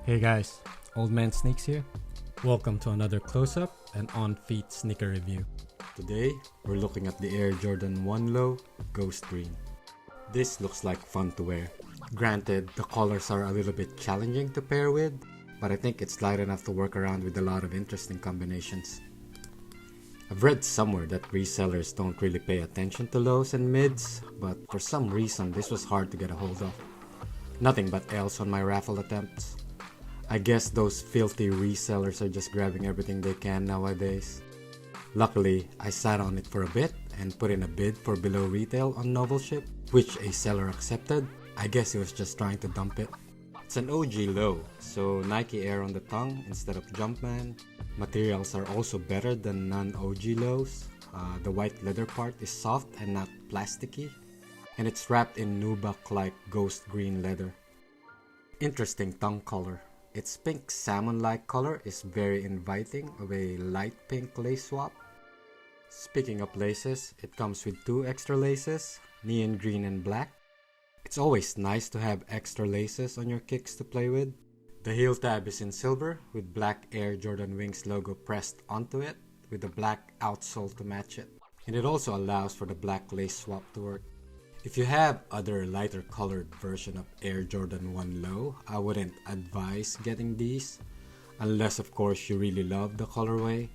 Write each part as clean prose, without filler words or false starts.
Hey guys, Oldmansneaks here. Welcome to another close-up and on-feet sneaker review. Today, we're looking at the Air Jordan 1 Low Ghost Green. This looks like fun to wear. Granted, the colors are a little bit challenging to pair with, but I think it's light enough to work around with a lot of interesting combinations. I've read somewhere that resellers don't really pay attention to lows and mids, but for some reason this was hard to get a hold of. Nothing but L's on my raffle attempts. I guess those filthy resellers are just grabbing everything they can nowadays. Luckily, I sat on it for a bit and put in a bid for below retail on Novelship, which a seller accepted. I guess he was just trying to dump it. It's an OG low, so Nike Air on the tongue instead of Jumpman. Materials are also better than non-OG lows. The white leather part is soft and not plasticky, and it's wrapped in nubuck-like ghost green leather. Interesting tongue color. Its pink salmon-like color is very inviting of a light pink lace swap. Speaking of laces, it comes with 2 extra laces, neon green and black. It's always nice to have extra laces on your kicks to play with. The heel tab is in silver with black Air Jordan Wings logo pressed onto it with a black outsole to match it. And it also allows for the black lace swap to work. If you have other lighter colored version of Air Jordan 1 Low, I wouldn't advise getting these, unless of course you really love the colorway.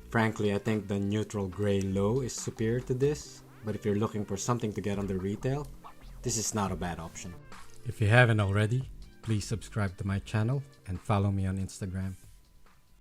Frankly, I think the neutral gray low is superior to this, but if you're looking for something to get under retail, this is not a bad option. If you haven't already, please subscribe to my channel and follow me on Instagram.